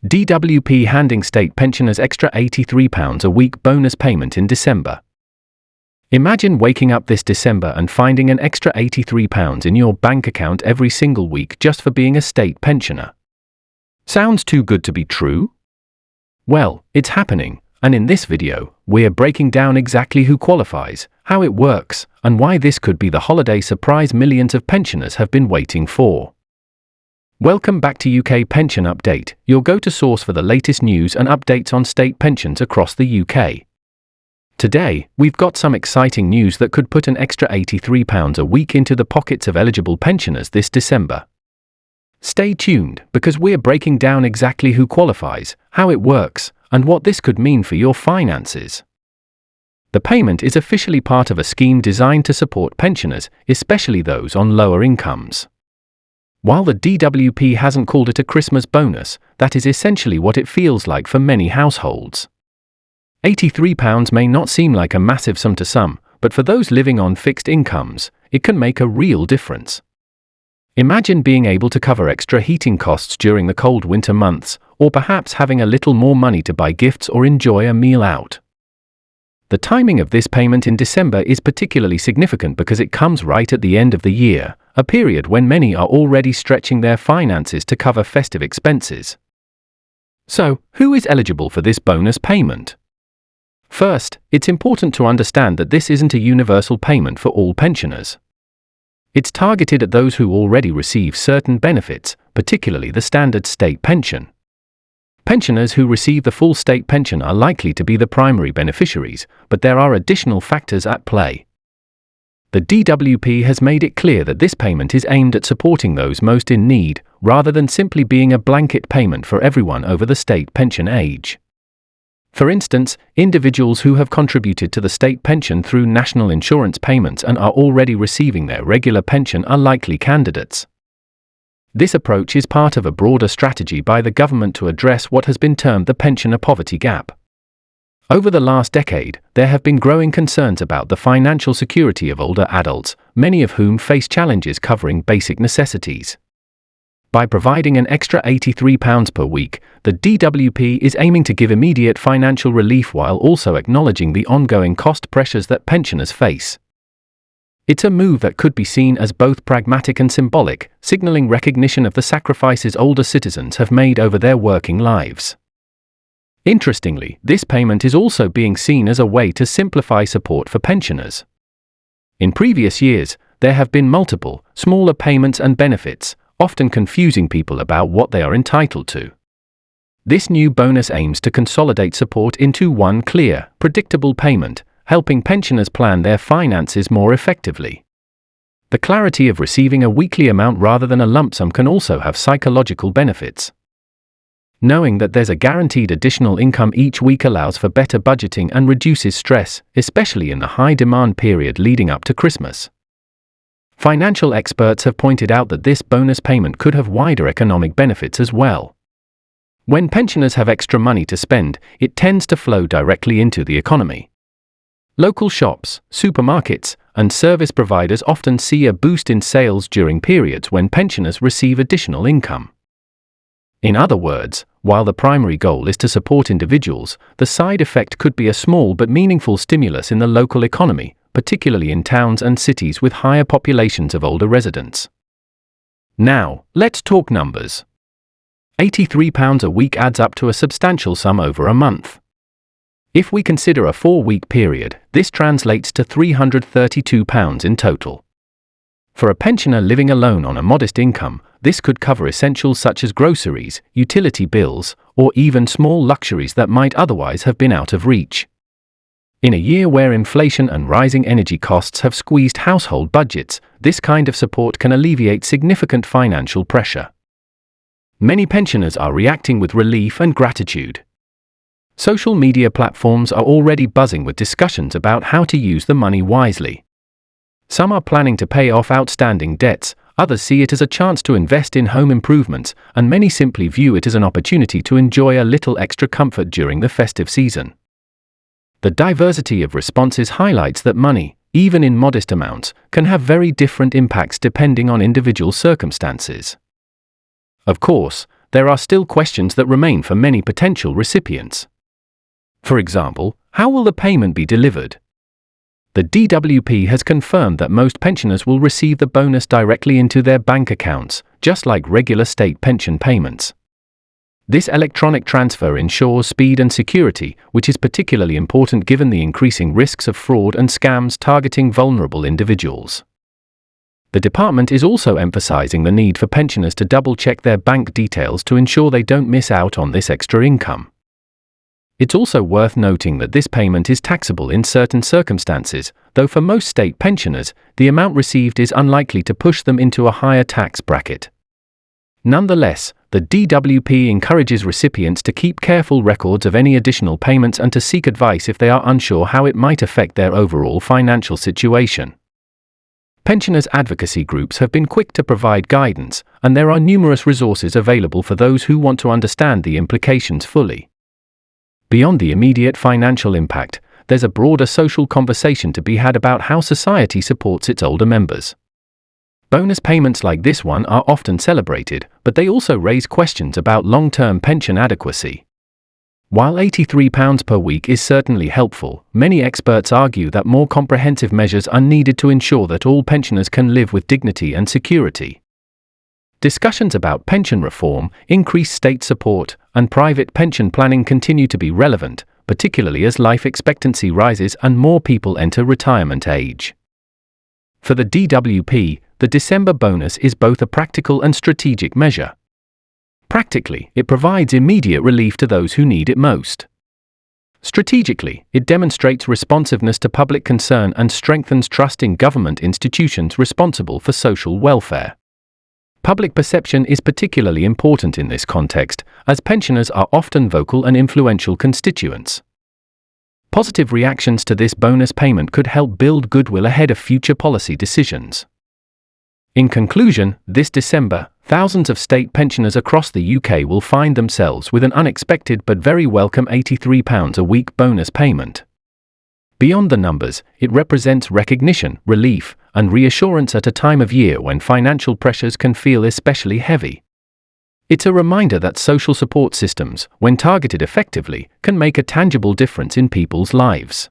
DWP handing state pensioners extra £83 a week bonus payment in December. Imagine waking up this December and finding an extra £83 in your bank account every single week just for being a state pensioner. Sounds too good to be true? Well, it's happening, and in this video, we're breaking down exactly who qualifies, how it works, and why this could be the holiday surprise millions of pensioners have been waiting for. Welcome back to UK Pension Update, your go-to source for the latest news and updates on state pensions across the UK. Today, we've got some exciting news that could put an extra £83 a week into the pockets of eligible pensioners this December. Stay tuned, because we're breaking down exactly who qualifies, how it works, and what this could mean for your finances. The payment is officially part of a scheme designed to support pensioners, especially those on lower incomes. While the DWP hasn't called it a Christmas bonus, that is essentially what it feels like for many households. £83 may not seem like a massive sum to some, but for those living on fixed incomes, it can make a real difference. Imagine being able to cover extra heating costs during the cold winter months, or perhaps having a little more money to buy gifts or enjoy a meal out. The timing of this payment in December is particularly significant because it comes right at the end of the year, a period when many are already stretching their finances to cover festive expenses. So, who is eligible for this bonus payment? First, it's important to understand that this isn't a universal payment for all pensioners. It's targeted at those who already receive certain benefits, particularly the standard state pension. Pensioners who receive the full state pension are likely to be the primary beneficiaries, but there are additional factors at play. The DWP has made it clear that this payment is aimed at supporting those most in need, rather than simply being a blanket payment for everyone over the state pension age. For instance, individuals who have contributed to the state pension through national insurance payments and are already receiving their regular pension are likely candidates. This approach is part of a broader strategy by the government to address what has been termed the pensioner poverty gap. Over the last decade, there have been growing concerns about the financial security of older adults, many of whom face challenges covering basic necessities. By providing an extra £83 per week, the DWP is aiming to give immediate financial relief while also acknowledging the ongoing cost pressures that pensioners face. It's a move that could be seen as both pragmatic and symbolic, signaling recognition of the sacrifices older citizens have made over their working lives. Interestingly, this payment is also being seen as a way to simplify support for pensioners. In previous years, there have been multiple, smaller payments and benefits, often confusing people about what they are entitled to. This new bonus aims to consolidate support into one clear, predictable payment, helping pensioners plan their finances more effectively. The clarity of receiving a weekly amount rather than a lump sum can also have psychological benefits. Knowing that there's a guaranteed additional income each week allows for better budgeting and reduces stress, especially in the high-demand period leading up to Christmas. Financial experts have pointed out that this bonus payment could have wider economic benefits as well. When pensioners have extra money to spend, it tends to flow directly into the economy. Local shops, supermarkets, and service providers often see a boost in sales during periods when pensioners receive additional income. In other words, while the primary goal is to support individuals, the side effect could be a small but meaningful stimulus in the local economy, particularly in towns and cities with higher populations of older residents. Now, let's talk numbers. £83 a week adds up to a substantial sum over a month. If we consider a 4-week period, this translates to £332 in total. For a pensioner living alone on a modest income, this could cover essentials such as groceries, utility bills, or even small luxuries that might otherwise have been out of reach. In a year where inflation and rising energy costs have squeezed household budgets, this kind of support can alleviate significant financial pressure. Many pensioners are reacting with relief and gratitude. Social media platforms are already buzzing with discussions about how to use the money wisely. Some are planning to pay off outstanding debts, others see it as a chance to invest in home improvements, and many simply view it as an opportunity to enjoy a little extra comfort during the festive season. The diversity of responses highlights that money, even in modest amounts, can have very different impacts depending on individual circumstances. Of course, there are still questions that remain for many potential recipients. For example, how will the payment be delivered? The DWP has confirmed that most pensioners will receive the bonus directly into their bank accounts, just like regular state pension payments. This electronic transfer ensures speed and security, which is particularly important given the increasing risks of fraud and scams targeting vulnerable individuals. The department is also emphasizing the need for pensioners to double-check their bank details to ensure they don't miss out on this extra income. It's also worth noting that this payment is taxable in certain circumstances, though for most state pensioners, the amount received is unlikely to push them into a higher tax bracket. Nonetheless, the DWP encourages recipients to keep careful records of any additional payments and to seek advice if they are unsure how it might affect their overall financial situation. Pensioners' advocacy groups have been quick to provide guidance, and there are numerous resources available for those who want to understand the implications fully. Beyond the immediate financial impact, there's a broader social conversation to be had about how society supports its older members. Bonus payments like this one are often celebrated, but they also raise questions about long-term pension adequacy. While £83 per week is certainly helpful, many experts argue that more comprehensive measures are needed to ensure that all pensioners can live with dignity and security. Discussions about pension reform, increased state support, and private pension planning continue to be relevant, particularly as life expectancy rises and more people enter retirement age. For the DWP, the December bonus is both a practical and strategic measure. Practically, it provides immediate relief to those who need it most. Strategically, it demonstrates responsiveness to public concern and strengthens trust in government institutions responsible for social welfare. Public perception is particularly important in this context, as pensioners are often vocal and influential constituents. Positive reactions to this bonus payment could help build goodwill ahead of future policy decisions. In conclusion, this December, thousands of state pensioners across the UK will find themselves with an unexpected but very welcome £83 a week bonus payment. Beyond the numbers, it represents recognition, relief, and reassurance at a time of year when financial pressures can feel especially heavy. It's a reminder that social support systems, when targeted effectively, can make a tangible difference in people's lives.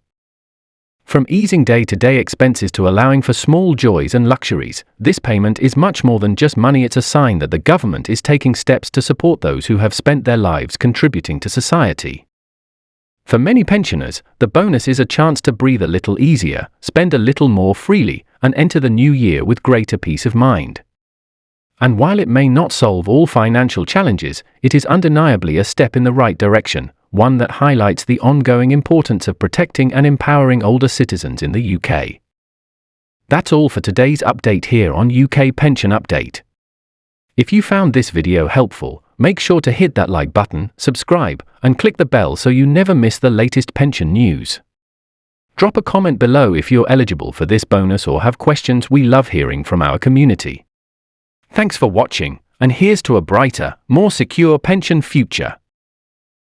From easing day-to-day expenses to allowing for small joys and luxuries, this payment is much more than just money. It's a sign that the government is taking steps to support those who have spent their lives contributing to society. For many pensioners, the bonus is a chance to breathe a little easier, spend a little more freely, and enter the new year with greater peace of mind. And while it may not solve all financial challenges, it is undeniably a step in the right direction, one that highlights the ongoing importance of protecting and empowering older citizens in the UK. That's all for today's update here on UK Pension Update. If you found this video helpful, make sure to hit that like button, subscribe, and click the bell so you never miss the latest pension news. Drop a comment below if you're eligible for this bonus or have questions. We love hearing from our community. Thanks for watching, and here's to a brighter, more secure pension future.